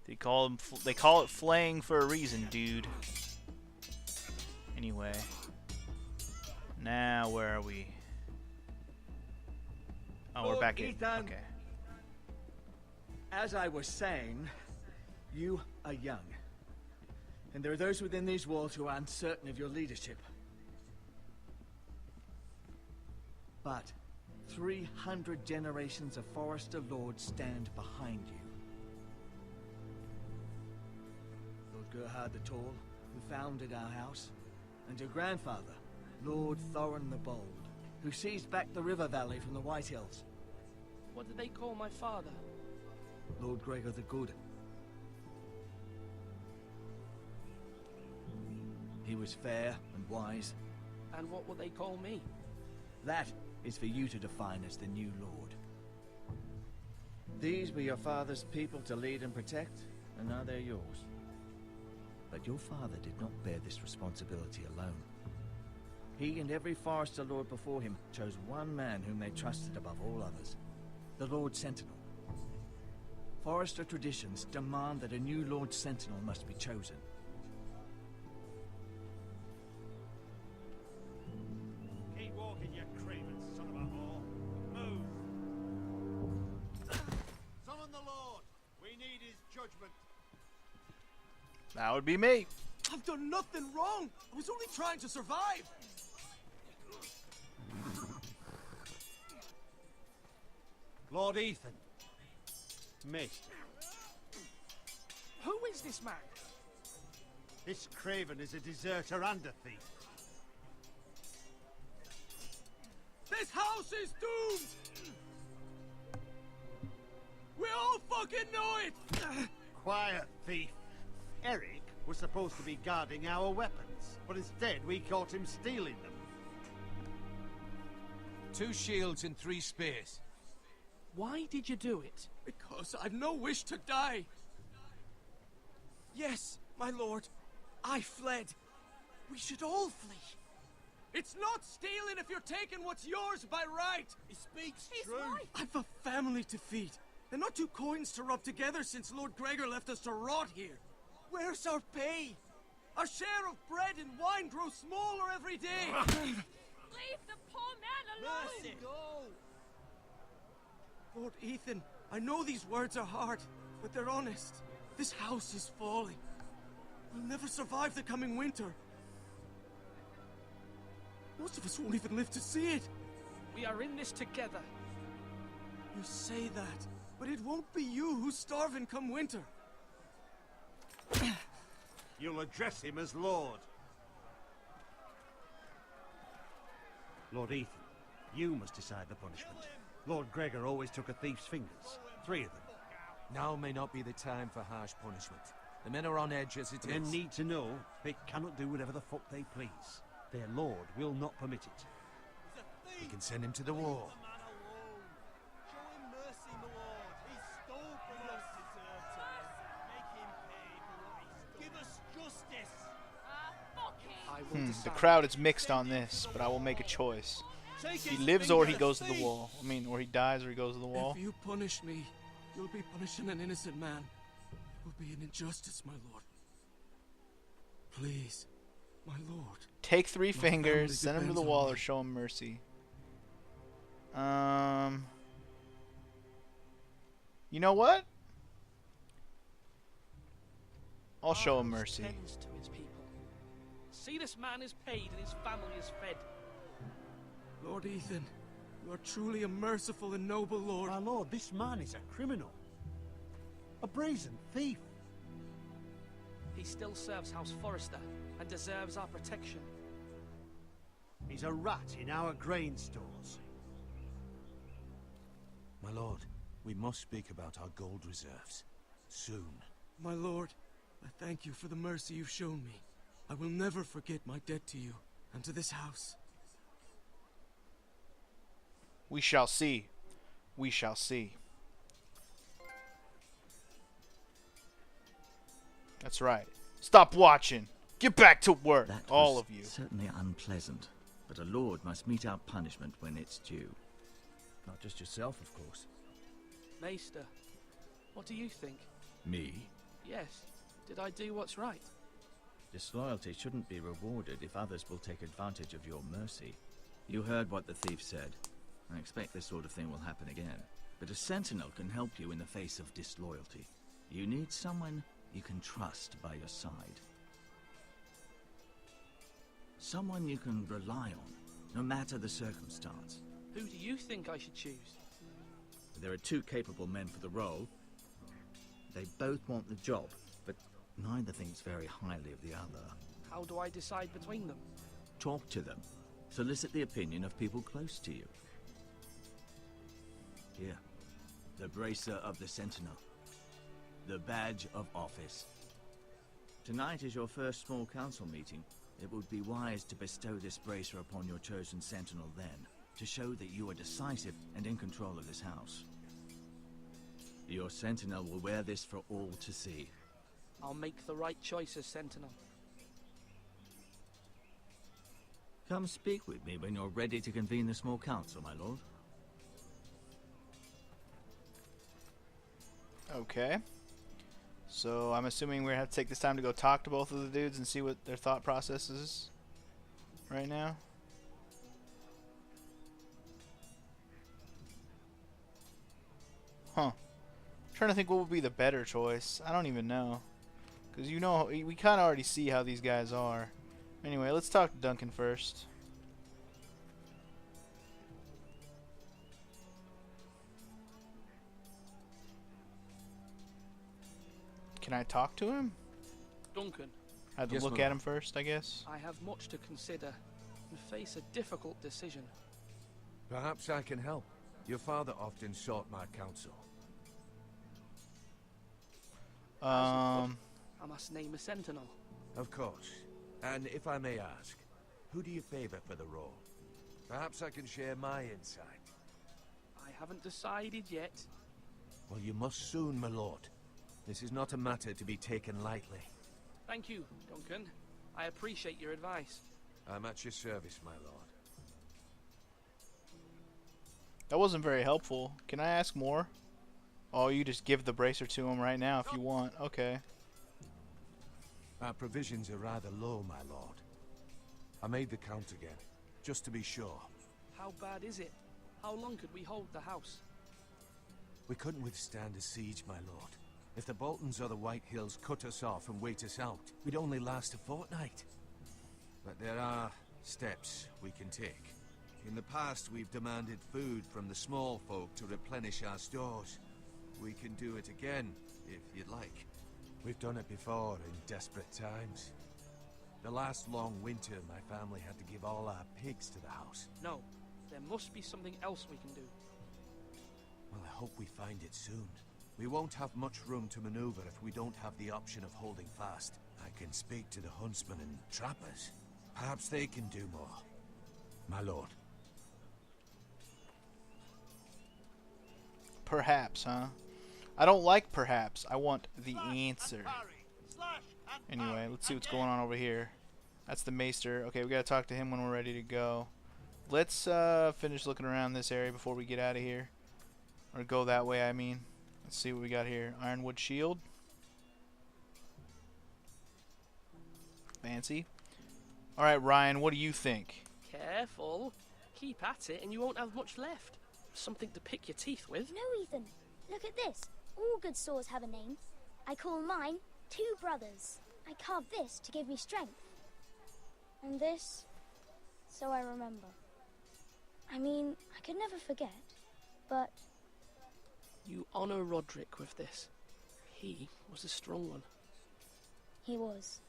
They call them. They call it flaying for a reason, dude. Anyway, now where are we? Oh, we're back in. Okay. As I was saying, you are young. And there are those within these walls who are uncertain of your leadership. But 300 generations of Forester Lords stand behind you. Lord Gerhard the Tall, who founded our house, and your grandfather, Lord Thorin the Bold, who seized back the river valley from the White Hills. What did they call my father? Lord Gregor the Good. He was fair and wise. And what will they call me? That is for you to define as the new lord. These were your father's people to lead and protect, and now they're yours. But your father did not bear this responsibility alone. He and every Forester Lord before him chose one man whom they trusted above all others, the Lord Sentinel. Forester traditions demand that a new Lord Sentinel must be chosen. Keep walking, you craven son of a whore. Move! Summon the Lord! We need his judgment. That would be me. I've done nothing wrong. I was only trying to survive. Lord Ethan. Me. Who is this man? This craven is a deserter and a thief. This house is doomed. We all fucking know it. Quiet, thief. Eric was supposed to be guarding our weapons, but instead we caught him stealing them. 2 shields and 3 spears. Why did you do it? Because I've no wish to die. Yes, my lord. I fled. We should all flee. It's not stealing if you're taking what's yours by right. He speaks He's true. right. I've a family to feed. And not 2 coins to rub together since Lord Gregor left us to rot here. Where's our pay? Our share of bread and wine grows smaller every day. Leave the poor man alone! Mercy. Lord Ethan, I know these words are hard, but they're honest. This house is falling. We'll never survive the coming winter. Most of us won't even live to see it. We are in this together. You say that, but it won't be you who's starving come winter. You'll address him as Lord. Lord Ethan, you must decide the punishment. Lord Gregor always took a thief's fingers. 3 of them. Now may not be the time for harsh punishment. The men are on edge as it Men is. need to know they cannot do whatever the fuck they please. Their lord will not permit it. We can send him to the wall. Show him mercy, my lord. He stole from us. Make him pay for what he's done. Give us justice. Fuck him! The crowd is mixed on this, but I will make a choice. He lives or he goes to the wall. I mean, or he dies or he goes to the wall. If you punish me, you'll be punishing an innocent man. It will be an injustice, my lord. Please, my lord. Take 3 My fingers, family send him to the depends on wall, me. or show him mercy. You know what? I'll show him Ours mercy. tends to his people. See, this man is paid and his family is fed. Lord Ethan, you are truly a merciful and noble lord. My lord, this man is a criminal. A brazen thief. He still serves House Forester and deserves our protection. He's a rat in our grain stores. My lord, we must speak about our gold reserves. Soon. My lord, I thank you for the mercy you've shown me. I will never forget my debt to you and to this house. We shall see. We shall see. That's right. Stop watching. Get back to work, That all was of you. certainly unpleasant, but a lord must mete out punishment when it's due. Not just yourself, of course. Maester, what do you think? Me? Yes. Did I do what's right? Disloyalty shouldn't be rewarded if others will take advantage of your mercy. You heard what the thief said. I expect this sort of thing will happen again. But a sentinel can help you in the face of disloyalty. You need someone you can trust by your side. Someone you can rely on, no matter the circumstance. Who do you think I should choose? There are two capable men for the role. They both want the job, but neither thinks very highly of the other. How do I decide between them? Talk to them. Solicit the opinion of people close to you. Here, the bracer of the Sentinel. The badge of office. Tonight is your first small council meeting. It would be wise to bestow this bracer upon your chosen Sentinel then, to show that you are decisive and in control of this house. Your Sentinel will wear this for all to see. I'll make the right choice as Sentinel. Come speak with me when you're ready to convene the small council, my lord. Okay. So I'm assuming we're gonna have to take this time to go talk to both of the dudes and see what their thought process is right now. Huh. I'm trying to think what would be the better choice. I don't even know. Because you know, we kind of already see how these guys are. Anyway, let's talk to Duncan first. Can I talk to him? Duncan, I have to Yes, look my at lord. him first, I guess. I have much to consider and face a difficult decision. Perhaps I can help. Your father often sought my counsel. I must name a Sentinel. Of course. And if I may ask, who do you favor for the role? Perhaps I can share my insight. I haven't decided yet. Well, you must soon, my lord. This is not a matter to be taken lightly. Thank you, Duncan. I appreciate your advice. I'm at your service, my lord. That wasn't very helpful. Can I ask more? Oh, you just give the bracer to him right now if you want. Okay. Our provisions are rather low, my lord. I made the count again, just to be sure. How bad is it? How long could we hold the house? We couldn't withstand a siege, my lord. If the Boltons or the White Hills cut us off and wait us out, we'd only last a fortnight. But there are steps we can take. In the past, we've demanded food from the small folk to replenish our stores. We can do it again, if you'd like. We've done it before in desperate times. The last long winter, my family had to give all our pigs to the house. No, there must be something else we can do. Well, I hope we find it soon. We won't have much room to maneuver if we don't have the option of holding fast. I can speak to the huntsmen and trappers. Perhaps they can do more. My lord. Perhaps, huh? I don't like perhaps. I want the answer. Anyway, let's see what's going on over here. That's the maester. Okay, we gotta talk to him when we're ready to go. Let's finish looking around this area before we get out of here. Or go that way, I mean. Let's see what we got here. Ironwood shield. Fancy. Alright, Ryan, what do you think? Careful. Keep at it and you won't have much left. Something to pick your teeth with. No, Ethan. Look at this. All good swords have a name. I call mine Two Brothers. I carved this to give me strength. And this, so I remember. I mean, I could never forget, but... You honor Roderick with this. He was a strong one. He was.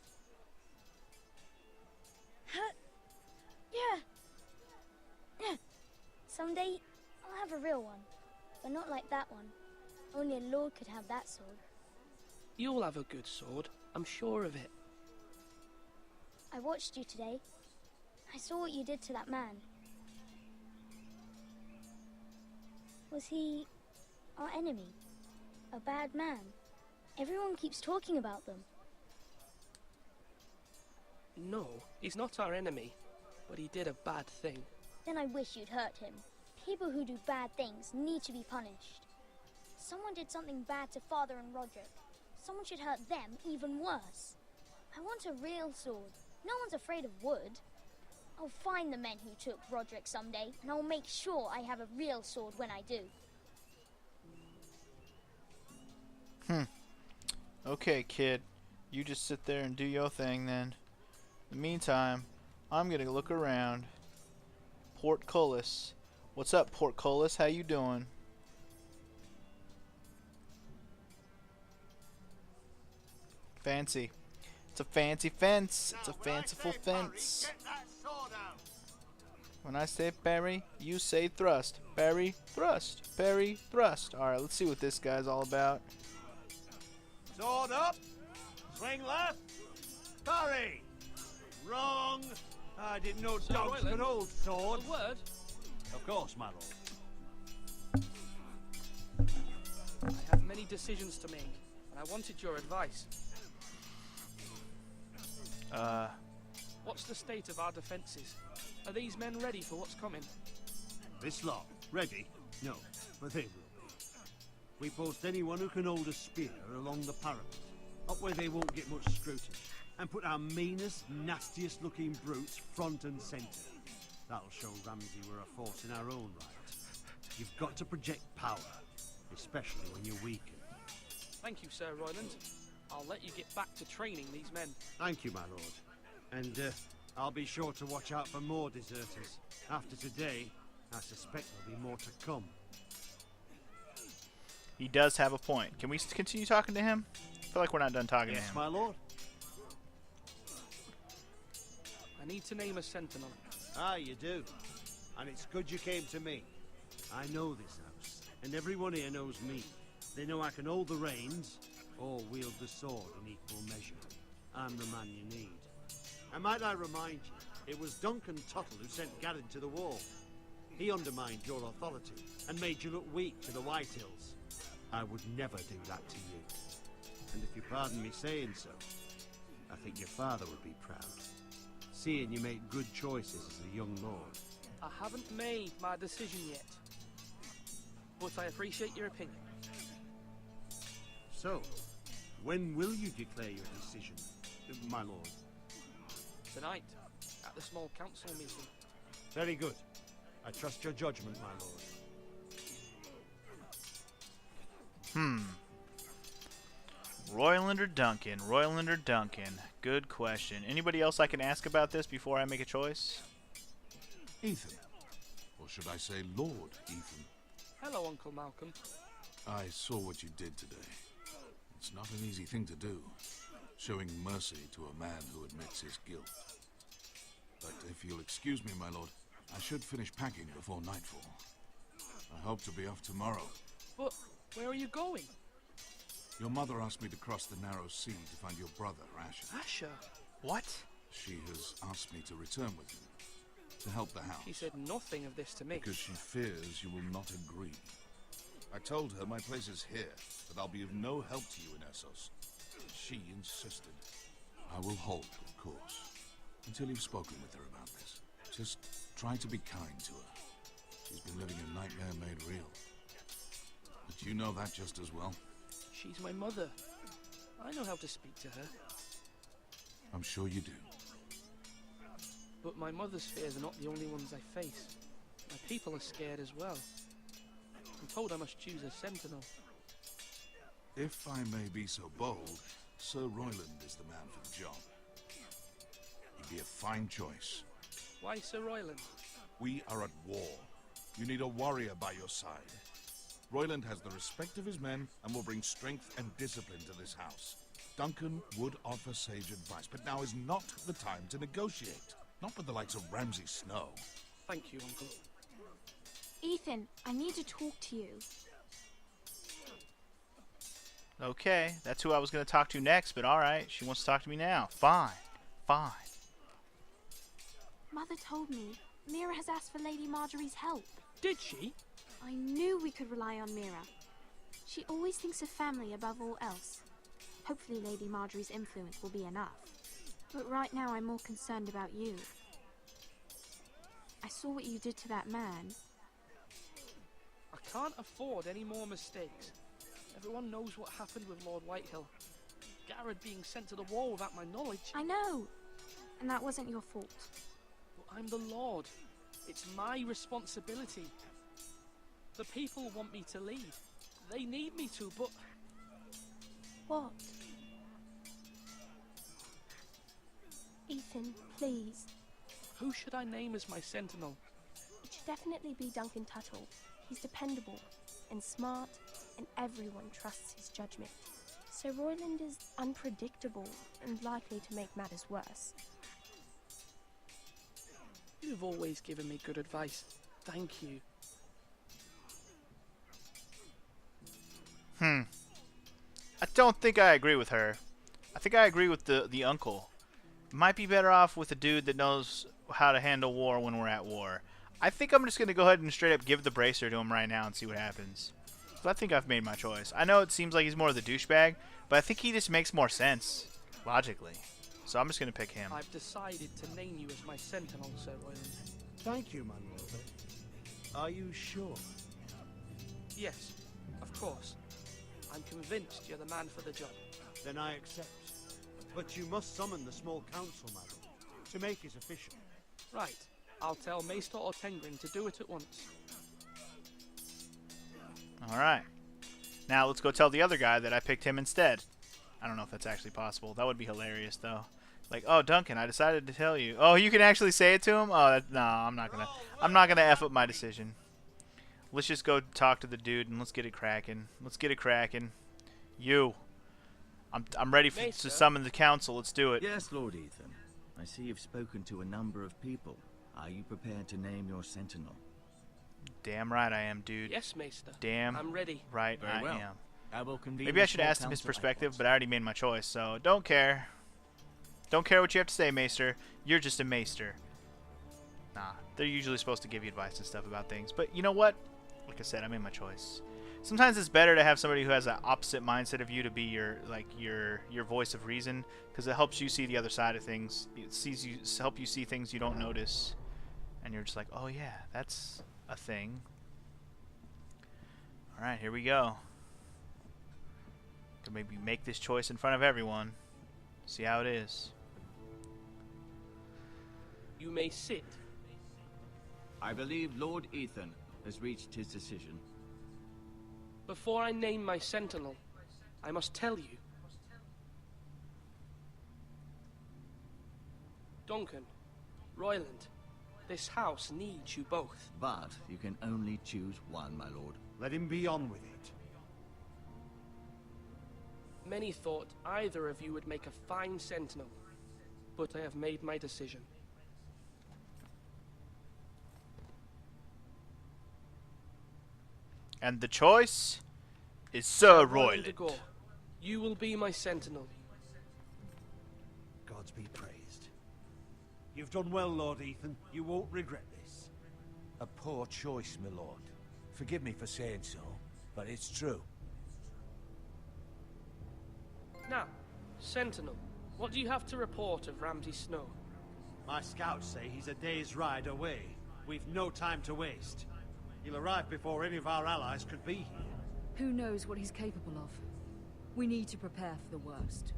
Yeah. Someday, I'll have a real one. But not like that one. Only a lord could have that sword. You'll have a good sword. I'm sure of it. I watched you today. I saw what you did to that man. Was he our enemy? A bad man? Everyone keeps talking about them. No, he's not our enemy. But he did a bad thing. Then I wish you'd hurt him. People who do bad things need to be punished. Someone did something bad to Father and Roderick. someone should hurt them even worse. I want a real sword. No one's afraid of wood. I'll find the men who took Roderick someday, and I'll make sure I have a real sword when I do. Okay, kid. You just sit there and do your thing then. In the meantime, I'm gonna look around. Portcullis. What's up, Portcullis? How you doing? Fancy. It's a fancy fence. It's a fanciful fence. When I say parry, you say thrust. Parry, thrust. Parry, thrust. Alright, let's see what this guy's all about. Sword up. Swing left. Parry. Wrong. I didn't know Sir dogs Royland, could hold swords. A word? Of course, my lord. I have many decisions to make, and I wanted your advice. What's the state of our defences? Are these men ready for what's coming? This lot, ready? No, but they will be. We post anyone who can hold a spear along the parapet, up where they won't get much scrutiny, and put our meanest, nastiest looking brutes front and centre. That'll show Ramsay we're a force in our own right. You've got to project power, especially when you're weakened. Thank you, Sir Royland. I'll let you get back to training these men. Thank you, my lord. And I'll be sure to watch out for more deserters. After today, I suspect there'll be more to come. He does have a point. Can we continue talking to him? I feel like we're not done talking to Yes, him. my lord. I need to name a sentinel. Ah, you do. And it's good you came to me. I know this house, and everyone here knows me. They know I can hold the reins, or wield the sword in equal measure. I'm the man you need. And might I remind you, it was Duncan Tuttle who sent Garrett to the wall. He undermined your authority, and made you look weak to the Whitehills. I would never do that to you. And if you pardon me saying so, I think your father would be proud. Seeing you make good choices as a young lord. I haven't made my decision yet, but I appreciate your opinion. So, when will you declare your decision, my lord? Tonight, at the small council meeting. Very good. I trust your judgment, my lord. Royland or Duncan? Royland or Duncan? Good question. Anybody else I can ask about this before I make a choice? Ethan. Or should I say Lord Ethan? Hello, Uncle Malcolm. I saw what you did today. It's not an easy thing to do, showing mercy to a man who admits his guilt. But if you'll excuse me, my lord, I should finish packing before nightfall. I hope to be off tomorrow. But where are you going? Your mother asked me to cross the narrow sea to find your brother, Asher. Asher? What? She has asked me to return with you, to help the house. She said nothing of this to me. Because she fears you will not agree. I told her my place is here, that I'll be of no help to you in Essos. She insisted. I will hold, of course, until you've spoken with her about this. Just try to be kind to her. She's been living a nightmare made real. But you know that just as well. She's my mother. I know how to speak to her. I'm sure you do. But my mother's fears are not the only ones I face. My people are scared as well. I'm told I must choose a sentinel. If I may be so bold, Sir Royland is the man for the job. He'd be a fine choice. Why Sir Royland? We are at war. You need a warrior by your side. Royland has the respect of his men and will bring strength and discipline to this house. Duncan would offer sage advice, but now is not the time to negotiate. Not with the likes of Ramsay Snow. Thank you, Uncle. Ethan, I need to talk to you. Okay, that's who I was going to talk to next, but alright, she wants to talk to me now. Fine, fine. Mother told me Mira has asked for Lady Marjorie's help. Did she? I knew we could rely on Mira. She always thinks of family above all else. Hopefully Lady Marjorie's influence will be enough. But right now I'm more concerned about you. I saw what you did to that man. I can't afford any more mistakes. Everyone knows what happened with Lord Whitehill. Garrett being sent to the war without my knowledge. I know, and that wasn't your fault. But I'm the Lord. It's my responsibility. The people want me to lead. They need me to, but... What? Ethan, please. Who should I name as my sentinel? It should definitely be Duncan Tuttle. He's dependable and smart, and everyone trusts his judgment. So Royland is unpredictable and likely to make matters worse. You've always given me good advice. Thank you. I don't think I agree with her. I think I agree with the uncle. Might be better off with a dude that knows how to handle war when we're at war. I think I'm just going to go ahead and straight up give the bracer to him right now and see what happens. So I think I've made my choice. I know it seems like he's more of the douchebag, but I think he just makes more sense, logically. So I'm just going to pick him. I've decided to name you as my sentinel, Sir Royland. Thank you, my lord. Are you sure? Yes, of course. I'm convinced you're the man for the job. Then I accept. But you must summon the small council, my lord, to make it official. Right. I'll tell Maester Ortengrin to do it at once. Alright. Now let's go tell the other guy that I picked him instead. I don't know if that's actually possible. That would be hilarious, though. Like, oh, Duncan, I decided to tell you. Oh, you can actually say it to him? Oh, no, I'm not gonna F up my decision. Let's just go talk to the dude and let's get it cracking. Let's get it cracking. You. I'm ready to summon the council. Let's do it. Yes, Lord Ethan. I see you've spoken to a number of people. Are you prepared to name your sentinel? Damn right I am, dude. Yes, Maester. Damn I'm ready. right Very I well. am. I will convene Maybe I the should small ask him his council perspective, at but I already made my choice, so don't care. Don't care what you have to say, Maester. You're just a Maester. Nah, they're usually supposed to give you advice and stuff about things, but you know what? Like I said, I made my choice. Sometimes it's better to have somebody who has an opposite mindset of you to be your voice of reason, because it helps you see the other side of things. It help you see things you don't notice, and you're just like, oh yeah, that's a thing. All right, here we go. Could maybe make this choice in front of everyone. See how it is. You may sit. I believe Lord Ethan has reached his decision. Before I name my sentinel, I must tell you. Duncan, Royland, this house needs you both. But you can only choose one, my lord. Let him be on with it. Many thought either of you would make a fine sentinel, but I have made my decision. And the choice is Sir Royland de Royland. Gore, you will be my sentinel. Gods be praised. You've done well, Lord Ethan. You won't regret this. A poor choice, my lord. Forgive me for saying so, but it's true. Now, sentinel, what do you have to report of Ramsay Snow? My scouts say he's a day's ride away. We've no time to waste. He'll arrive before any of our allies could be here. Who knows what he's capable of? We need to prepare for the worst.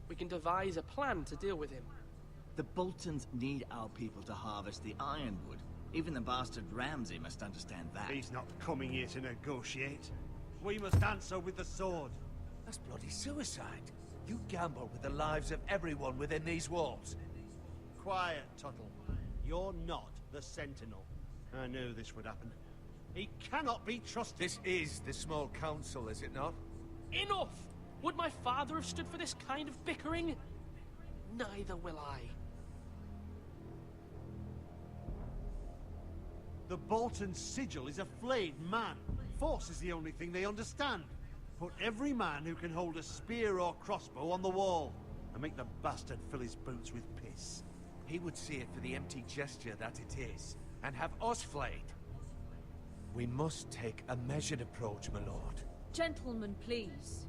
We can devise a plan to deal with him. The Boltons need our people to harvest the ironwood. Even the bastard Ramsay must understand that. He's not coming here to negotiate. We must answer with the sword. That's bloody suicide. You gamble with the lives of everyone within these walls. Quiet, Tuttle. You're not the Sentinel. I knew this would happen. He cannot be trusted. This is the small council, is it not? Enough! Would my father have stood for this kind of bickering? Neither will I. The Bolton sigil is a flayed man. Force is the only thing they understand. Put every man who can hold a spear or crossbow on the wall, and make the bastard fill his boots with piss. He would see it for the empty gesture that it is, and have us flayed. We must take a measured approach, my lord. Gentlemen, please.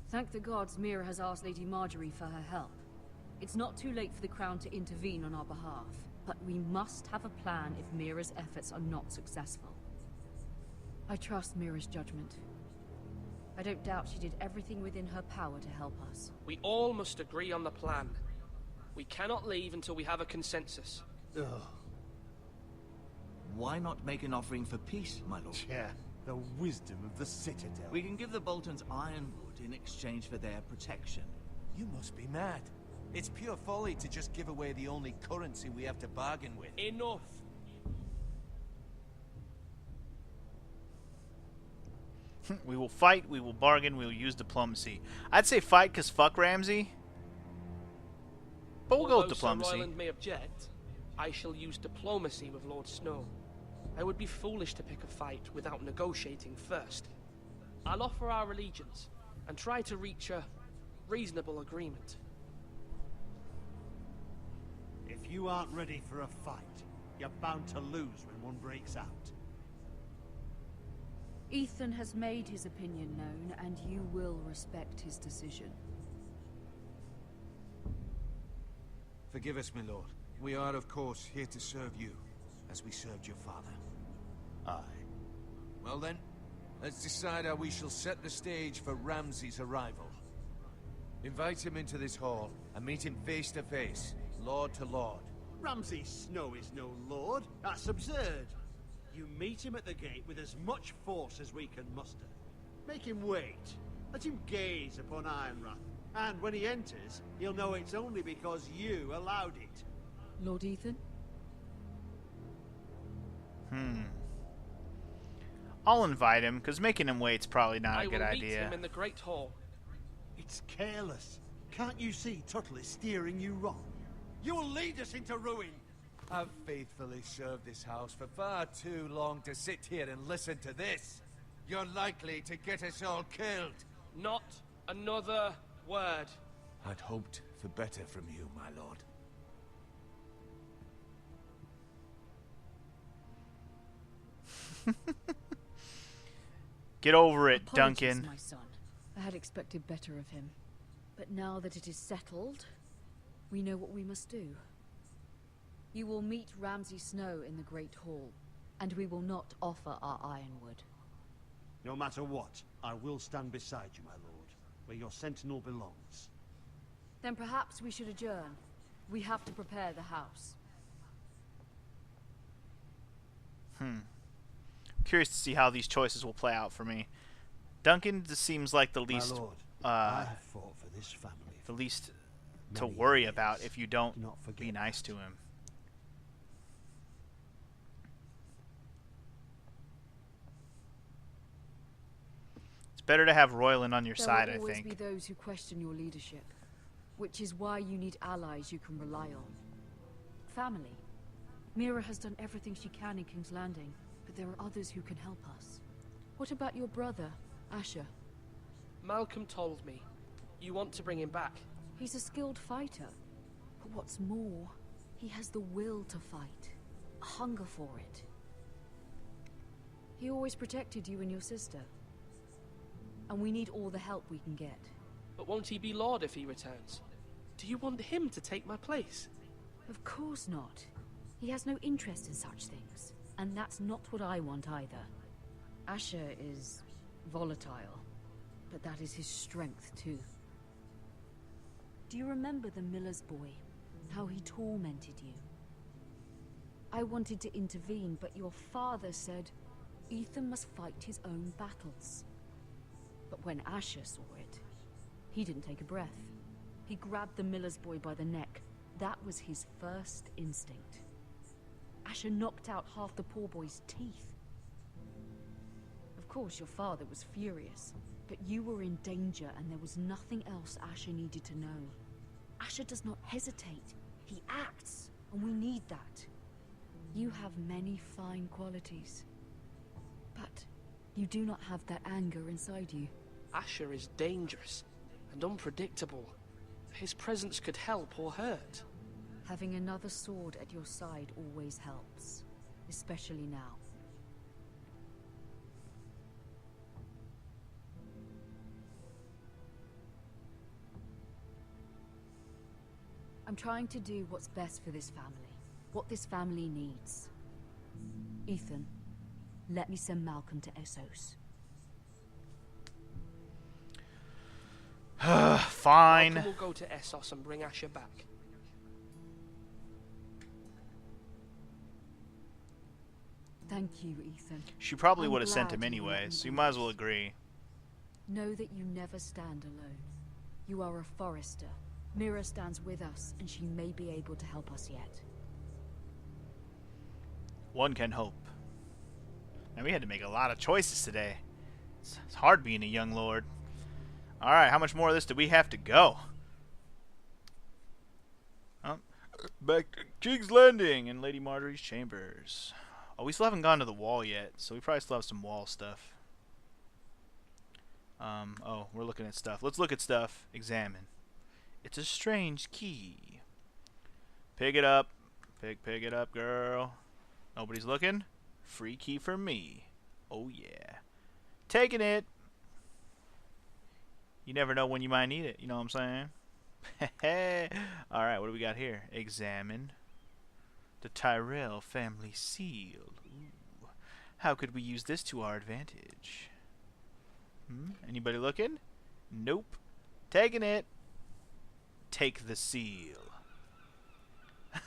Thank the gods Mira has asked Lady Marjorie for her help. It's not too late for the Crown to intervene on our behalf, but we must have a plan if Mira's efforts are not successful. I trust Mira's judgment. I don't doubt she did everything within her power to help us. We all must agree on the plan. We cannot leave until we have a consensus. Ugh. Why not make an offering for peace, my lord? Yeah, the wisdom of the Citadel. We can give the Boltons ironwood in exchange for their protection. You must be mad. It's pure folly to just give away the only currency we have to bargain with. Enough. We will fight, we will bargain, we will use diplomacy. I'd say fight because fuck Ramsay. But we'll go with Although diplomacy. Sir Royland may object, I shall use diplomacy with Lord Snow. I would be foolish to pick a fight without negotiating first. I'll offer our allegiance and try to reach a reasonable agreement. If you aren't ready for a fight, you're bound to lose when one breaks out. Ethan has made his opinion known, and you will respect his decision. Forgive us, my lord. We are, of course, here to serve you, as we served your father. Aye. Well then, let's decide how we shall set the stage for Ramsay's arrival. Invite him into this hall, and meet him face to face, lord to lord. Ramsay Snow is no lord. That's absurd. You meet him at the gate with as much force as we can muster. Make him wait. Let him gaze upon Ironrath. And when he enters, he'll know it's only because you allowed it. Lord Ethan? I'll invite him, because making him wait's probably not a good I will meet idea. him in the Great Hall. It's careless. Can't you see Tuttle is steering you wrong? You'll lead us into ruin. I've faithfully served this house for far too long to sit here and listen to this. You're likely to get us all killed. Not another word. I'd hoped for better from you, my lord. Get over it, Apologies, Duncan. my son. I had expected better of him. But now that it is settled, we know what we must do. You will meet Ramsay Snow in the Great Hall, and we will not offer our ironwood. No matter what, I will stand beside you, my lord, where your sentinel belongs. Then perhaps we should adjourn. We have to prepare the house. Curious to see how these choices will play out for me. Duncan just seems like the least, my lord, I have fought for this family. the least to many worry years. about if you don't Do not forget be nice that. to him. It's better to have Royland on your There side, will I always think. be those who question your leadership, which is why you need allies you can rely on. Family. Mira has done everything she can in King's Landing, but there are others who can help us. What about your brother, Asher? Malcolm told me. You want to bring him back. He's a skilled fighter, but what's more, he has the will to fight, a hunger for it. He always protected you and your sister, and we need all the help we can get. But won't he be Lord if he returns? Do you want him to take my place? Of course not. He has no interest in such things, and that's not what I want either. Asher is volatile, but that is his strength too. Do you remember the miller's boy? How he tormented you? I wanted to intervene, but your father said Ethan must fight his own battles. But when Asher saw it, he didn't take a breath. He grabbed the miller's boy by the neck. That was his first instinct. Asher knocked out half the poor boy's teeth. Of course, your father was furious, but you were in danger and there was nothing else Asher needed to know. Asher does not hesitate. He acts, and we need that. You have many fine qualities, but you do not have that anger inside you. Asher is dangerous and unpredictable. His presence could help or hurt. Having another sword at your side always helps, especially now. I'm trying to do what's best for this family, what this family needs. Ethan, let me send Malcolm to Essos. Fine. Malcolm will go to Essos and bring Asher back. Thank you, Ethan. She probably I'm would have sent glad him you let anyway, me so you do might as well this. agree. Know that you never stand alone. You are a forester. Mira stands with us, and she may be able to help us yet. One can hope. And we had to make a lot of choices today. It's hard being a young lord. Alright, how much more of this do we have to go? Back to King's Landing and Lady Marjorie's chambers. Oh, we still haven't gone to the wall yet, so we probably still have some wall stuff. Oh, we're looking at stuff. Let's look at stuff. Examine. It's a strange key. Pick it up. Pick it up, girl. Nobody's looking? Free key for me. Oh, yeah. Taking it. You never know when you might need it. You know what I'm saying? Alright, what do we got here? Examine. The Tyrell family seal. Ooh. How could we use this to our advantage? Anybody looking? Nope. Taking it. Take the seal.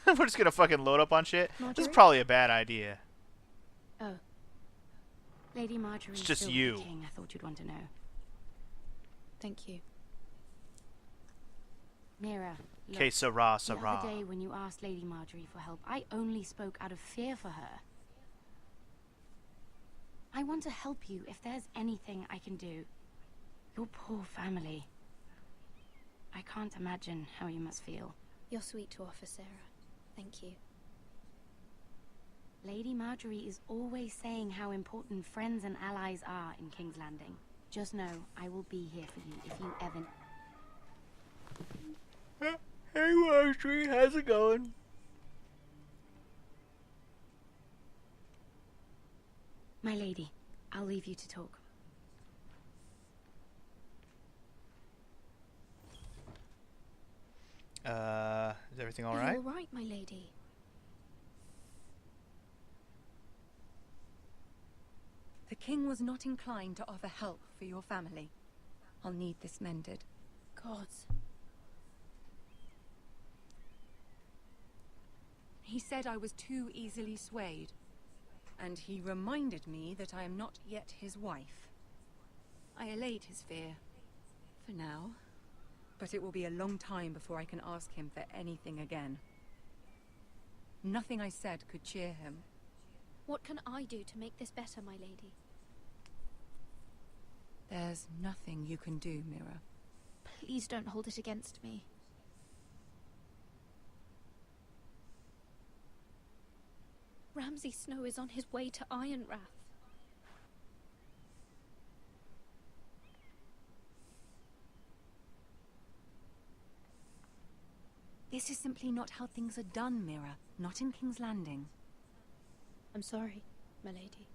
We're just gonna fucking load up on shit? Marjorie? This is probably a bad idea. Oh. Lady Marjorie. It's just you. King, I thought you'd want to know. Thank you. Mira, look, Que sera, the other day when you asked Lady Marjorie for help, I only spoke out of fear for her. I want to help you if there's anything I can do. Your poor family. I can't imagine how you must feel. You're sweet to offer, Sarah. Thank you. Lady Marjorie is always saying how important friends and allies are in King's Landing. Just know, I will be here for you if you ever... Hey Marjorie, how's it going? My lady, I'll leave you to talk. Is everything Are alright? you all right, my lady? The king was not inclined to offer help for your family. I'll need this mended. Gods. He said I was too easily swayed. And he reminded me that I am not yet his wife. I allayed his fear. For now. But it will be a long time before I can ask him for anything again. Nothing I said could cheer him. What can I do to make this better, my lady? There's nothing you can do, Mira. Please don't hold it against me. Ramsay Snow is on his way to Ironrath. This is simply not how things are done, Mira. Not in King's Landing. I'm sorry, my lady.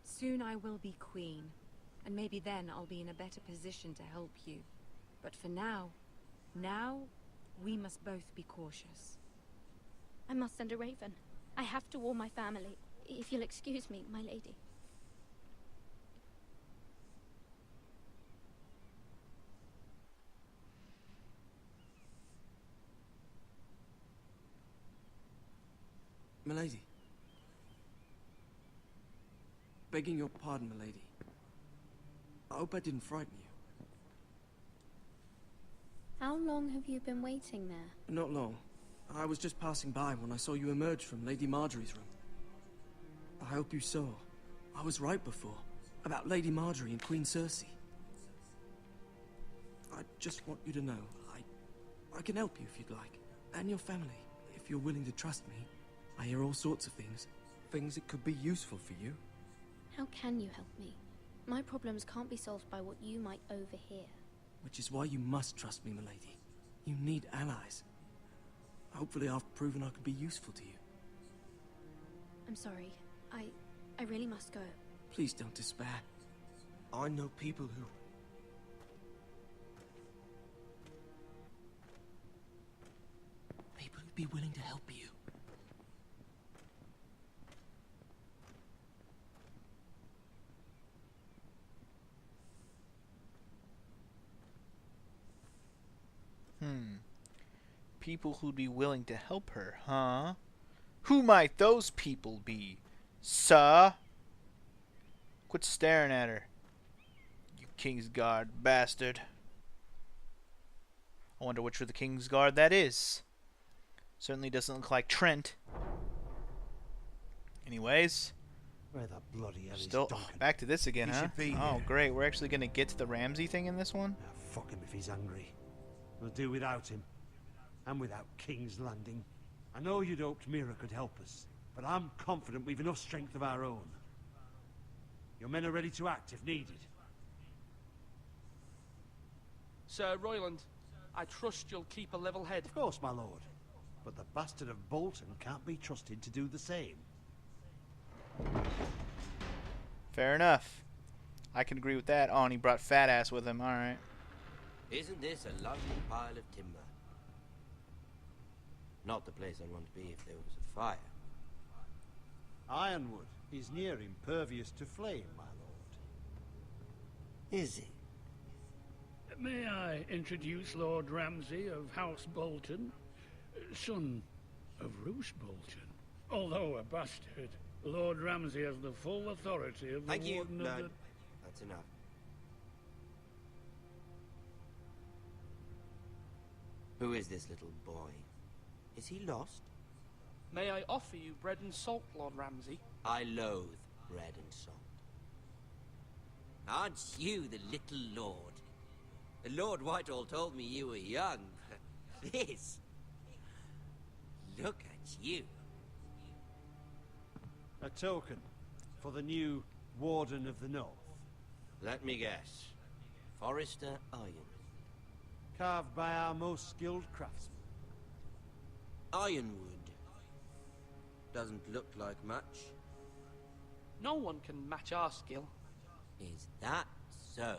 Soon I will be queen, and maybe then I'll be in a better position to help you. But for now, we must both be cautious. I must send a raven. I have to warn my family. If you'll excuse me, my lady. Milady. Begging your pardon, milady. I hope I didn't frighten you. How long have you been waiting there? Not long. I was just passing by when I saw you emerge from Lady Marjorie's room. I hope you saw. I was right before. About Lady Marjorie and Queen Cersei. I just want you to know, I can help you if you'd like. And your family, if you're willing to trust me. I hear all sorts of things. Things that could be useful for you. How can you help me? My problems can't be solved by what you might overhear. Which is why you must trust me, milady. You need allies. Hopefully I've proven I could be useful to you. I'm sorry. I really must go. Please don't despair. I know people who... People who'd be willing to help you. People who'd be willing to help her, huh? Who might those people be, sir? Quit staring at her, you Kingsguard bastard. I wonder which of the Kingsguard that is. Certainly doesn't look like Trent. Anyways, Where the bloody hell is still Duncan? back to this again, He huh? should be Oh, here. great. We're actually gonna get to the Ramsey thing in this one. Ah, fuck him if he's hungry. We'll do without him. And without King's Landing. I know you'd hoped Mira could help us, but I'm confident we've enough strength of our own. Your men are ready to act if needed. Sir Royland, I trust you'll keep a level head. Of course, my lord. But the bastard of Bolton can't be trusted to do the same. Fair enough. I can agree with that. Oh, and he brought Fat Ass with him. Alright. Isn't this a lovely pile of timber? Not the place I'd want to be if there was a fire. Ironwood is near impervious to flame, my lord. Is it? May I introduce Lord Ramsay of House Bolton, son of Roose Bolton. Although a bastard, Lord Ramsay has the full authority of the Thank you. Warden of No, the... that's enough. Who is this little boy? Is he lost? May I offer you bread and salt, Lord Ramsay? I loathe bread and salt. Aren't you the little lord? Lord Whitehall told me you were young. This... Look at you. A token for the new Warden of the North. Let me guess. Forrester Iron. Carved by our most skilled craftsmen. Ironwood. Doesn't look like much. No one can match our skill. Is that so?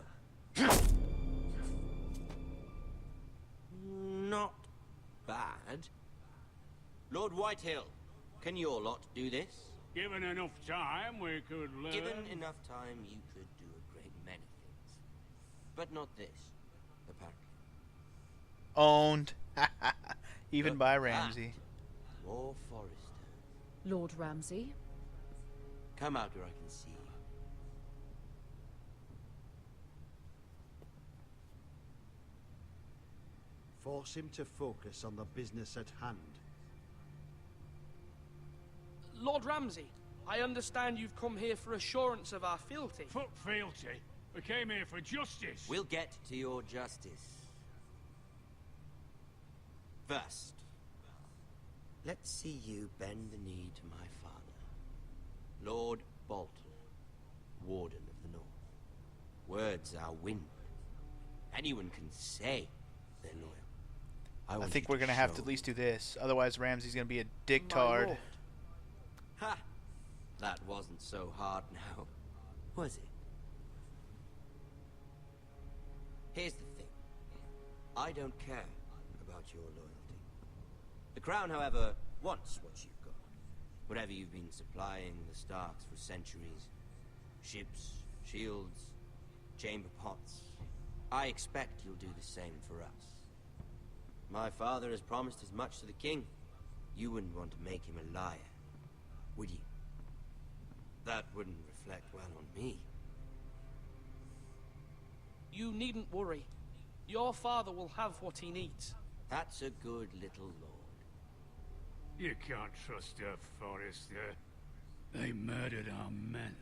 Not bad. Lord Whitehill, can your lot do this? Given enough time, we could learn... Given enough time, you could do a great many things. But not this, apparently. Owned. Even by Ramsay. More Forrester. Lord Ramsay? Come out where I can see you. Force him to focus on the business at hand. Lord Ramsay, I understand you've come here for assurance of our fealty. Fuck fealty. We came here for justice. We'll get to your justice. First, let's see you bend the knee to my father, Lord Bolton, Warden of the North. Words are wind. Anyone can say they're loyal. I think we're going to have to at least do this. Otherwise, Ramsay's going to be a dictard. Ha! That wasn't so hard now, was it? Here's the thing. I don't care about your loyalty. The Crown, however, wants what you've got. Whatever you've been supplying the Starks for centuries. Ships, shields, chamber pots. I expect you'll do the same for us. My father has promised as much to the king. You wouldn't want to make him a liar, would you? That wouldn't reflect well on me. You needn't worry. Your father will have what he needs. That's a good little lord. You can't trust her, Forrester. They murdered our men.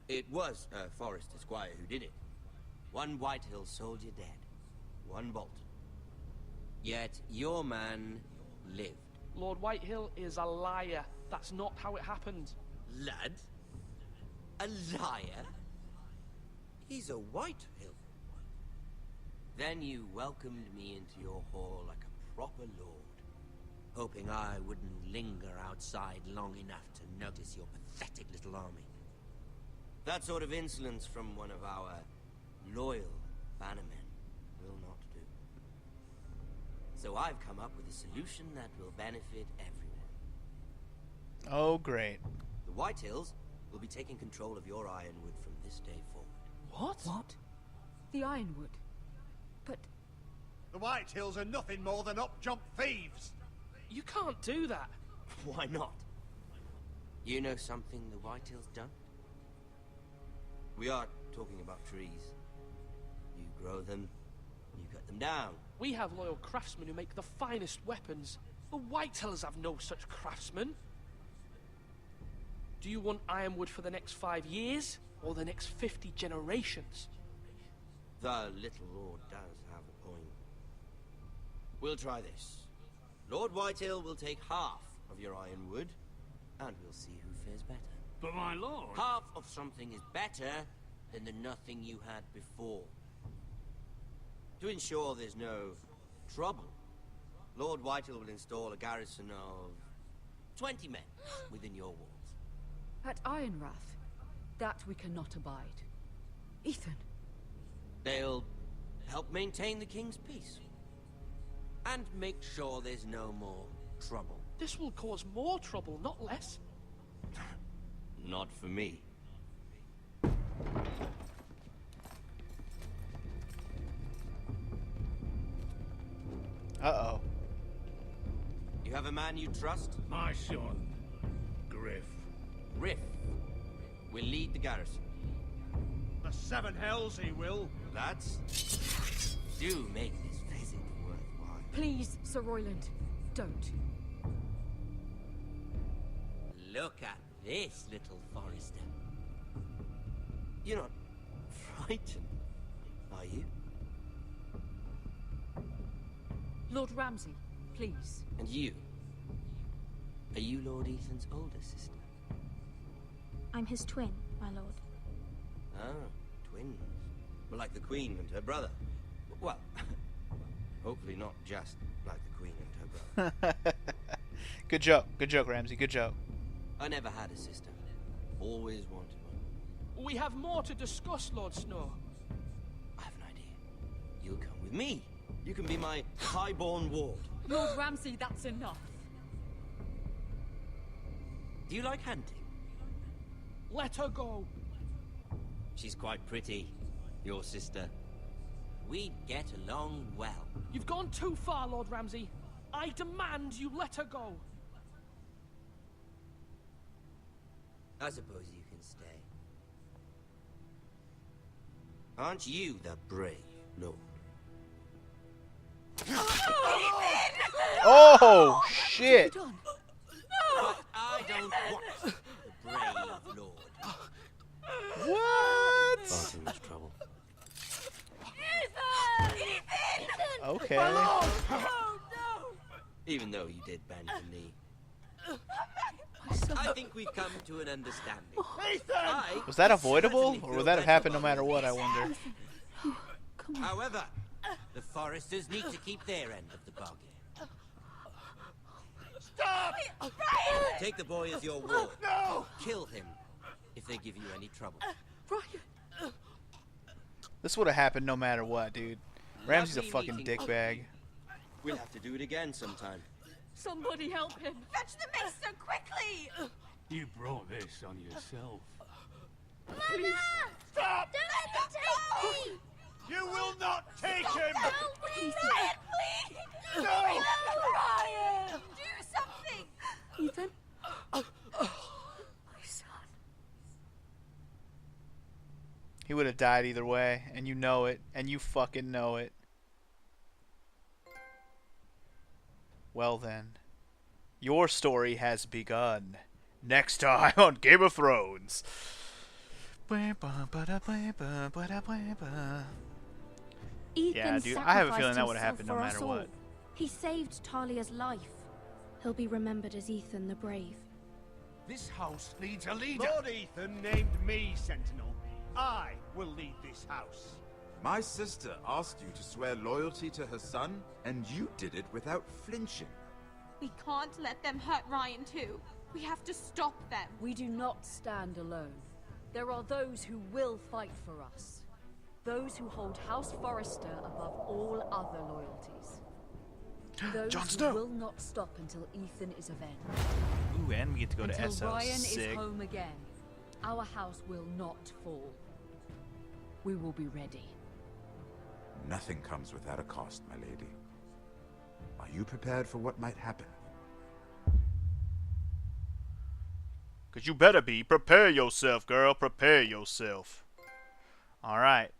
It was Forrester Squire who did it. One Whitehill soldier dead. One Bolton. Yet your man lived. Lord Whitehill is a liar. That's not how it happened. Lad? A liar? He's a Whitehill. Then you welcomed me into your hall like a proper lord, hoping I wouldn't linger outside long enough to notice your pathetic little army. That sort of insolence from one of our loyal bannermen will not do. So I've come up with a solution that will benefit everyone. Oh, great. The Whitehills will be taking control of your Ironwood from this day forward. What? What? The Ironwood? But The White Hills are nothing more than up-jump thieves. You can't do that. Why not? You know something the Whitehill's done? We are talking about trees. You grow them, you cut them down. We have loyal craftsmen who make the finest weapons. The Whitehills have no such craftsmen. Do you want ironwood for the next 5 years, or the next 50 generations? The little lord does have a point. We'll try this. Lord Whitehill will take half of your ironwood, and we'll see who fares better. But my lord... Half of something is better than the nothing you had before. To ensure there's no trouble, Lord Whitehill will install a garrison of 20 men within your walls. At Ironrath, that we cannot abide. Ethan. They'll help maintain the king's peace. And make sure there's no more trouble. This will cause more trouble, not less. Not for me. Uh-oh. You have a man you trust? My son, Griff. Griff will lead the garrison. The Seven Hells he will. Lads, do make this visit worthwhile. Please, Sir Royland, don't. Look at this, little Forester. You're not frightened, are you? Lord Ramsay, please. And you? Are you Lord Ethan's older sister? I'm his twin, my lord. Ah, twins. Well, like the Queen and her brother. Well, hopefully not just like the Queen and her brother. Good joke, Ramsay, good joke. I never had a sister. Always wanted one. We have more to discuss, Lord Snow. I have an idea. You'll come with me. You can be my highborn ward. Lord Ramsay, that's enough. Do you like hunting? Let her go. She's quite pretty, your sister. We'd get along well. You've gone too far, Lord Ramsay. I demand you let her go. I suppose you can stay. Aren't you the brave lord? Oh, shit! But I don't want the brave lord. What? Far too much trouble. Okay. Even though you did bend the knee. I think we've come to an understanding. Was that avoidable, or would that have happened no matter what, I wonder? However, the Foresters need to keep their end of the bargain. Stop! Take the boy as your ward. No! Kill him if they give you any trouble. This would have happened no matter what, dude. Ramsay's a fucking dickbag. We'll have to do it again sometime. Somebody help him. Fetch the maester quickly! You brought this on yourself. Mama! Stop! Don't let him take me! You will not take him! Please! Please! No! Ryan! Do something! Ethan? My son. He would have died either way, and you know it, and you fucking know it. Well then, your story has begun. Next time on Game of Thrones. Ethan Yeah, dude, I have a feeling sacrificed that would have himself happened no for us matter all. what. He saved Talia's life. He'll be remembered as Ethan the Brave. This house needs a leader. Lord Ethan named me Sentinel. I will lead this house. My sister asked you to swear loyalty to her son, and you did it without flinching. We can't let them hurt Ryan too. We have to stop them. We do not stand alone. There are those who will fight for us. Those who hold House Forrester above all other loyalties. Those Jon who Snow. will not stop until Ethan is avenged. Ooh, and we get to go to Until SO. Ryan is Sick. home again, our house will not fall. We will be ready. Nothing comes without a cost, my lady. Are you prepared for what might happen? 'Cause you better be. Prepare yourself, girl. Prepare yourself. Alright.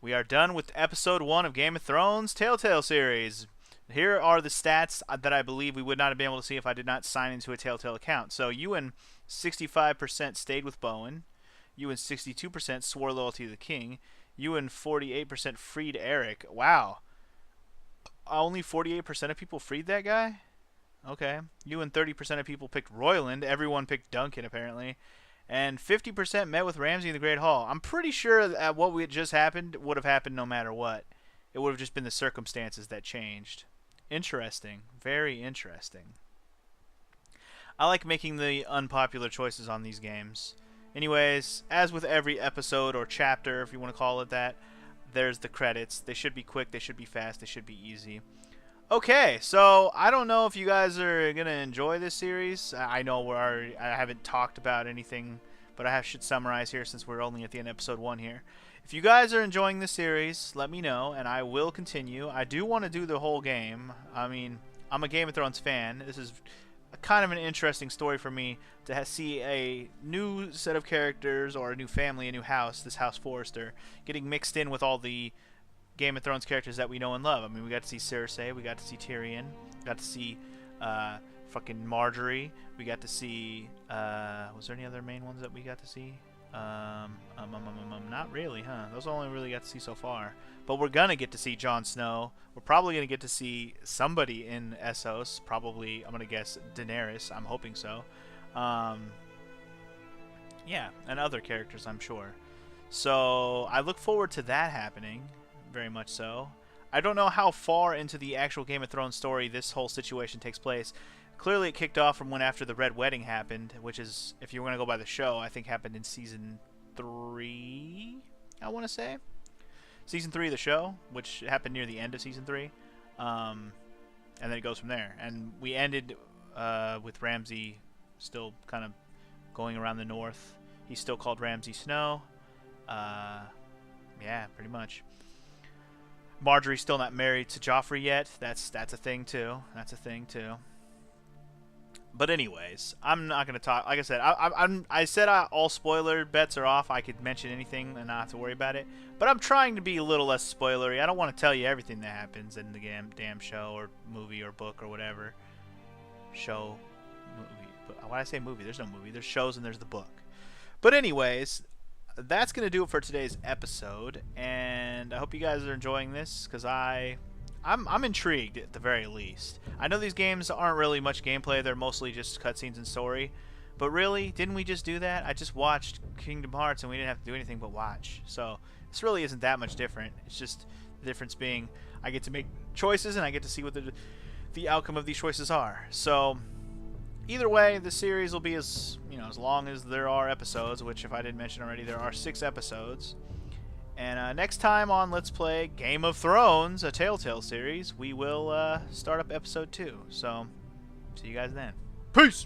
We are done with episode 1 of Game of Thrones Telltale series. Here are the stats that I believe we would not have been able to see if I did not sign into a Telltale account. So Ewan, 65% stayed with Bowen. Ewan, 62% swore loyalty to the king. Ewan, 48% freed Eric. Wow. Only 48% of people freed that guy? Okay. Ewan, 30% of people picked Royland. Everyone picked Duncan, apparently. And 50% met with Ramsay in the Great Hall. I'm pretty sure that what we just happened would have happened no matter what. It would have just been the circumstances that changed. Interesting. Very interesting. I like making the unpopular choices on these games. Anyways, as with every episode or chapter, if you want to call it that, there's the credits. They should be quick, they should be fast, they should be easy. Okay, so I don't know if you guys are going to enjoy this series. I know I haven't talked about anything, but I should summarize here since we're only at the end of episode 1 here. If you guys are enjoying this series, let me know, and I will continue. I do want to do the whole game. I mean, I'm a Game of Thrones fan. This is kind of an interesting story for me to see a new set of characters, or a new family, a new house, this House Forrester, getting mixed in with all the Game of Thrones characters that we know and love. I mean, we got to see Cersei, we got to see Tyrion, got to see fucking Marjorie, we got to see, was there any other main ones that we got to see? Not really, huh? Those all only really got to see so far. But we're gonna get to see Jon Snow. We're probably gonna get to see somebody in Essos. Probably, I'm gonna guess Daenerys. I'm hoping so. Yeah, and other characters, I'm sure. So I look forward to that happening, very much so. I don't know how far into the actual Game of Thrones story this whole situation takes place. Clearly it kicked off from when after the Red Wedding happened, which is, if you're going to go by the show, I think happened in Season 3, I want to say. Season 3 of the show, which happened near the end of Season 3. And then it goes from there. And we ended with Ramsay still kind of going around the north. He's still called Ramsay Snow. Yeah, pretty much. Marjorie's still not married to Joffrey yet. That's a thing too. That's a thing too. But anyways, I'm not gonna talk. Like I said, I said all spoiler bets are off. I could mention anything and not have to worry about it. But I'm trying to be a little less spoilery. I don't want to tell you everything that happens in the damn show or movie or book or whatever. Show, movie. But why did I say movie? There's no movie. There's shows and there's the book. But anyways, that's gonna do it for today's episode. And I hope you guys are enjoying this, because I'm intrigued at the very least. I know these games aren't really much gameplay, they're mostly just cutscenes and story. But really, didn't we just do that? I just watched Kingdom Hearts and we didn't have to do anything but watch. So this really isn't that much different. It's just the difference being I get to make choices and I get to see what the outcome of these choices are. So either way, the series will be as long as there are episodes, which if I didn't mention already, there are 6 episodes. And next time on Let's Play Game of Thrones, a Telltale series, we will start up episode 2. So, see you guys then. Peace!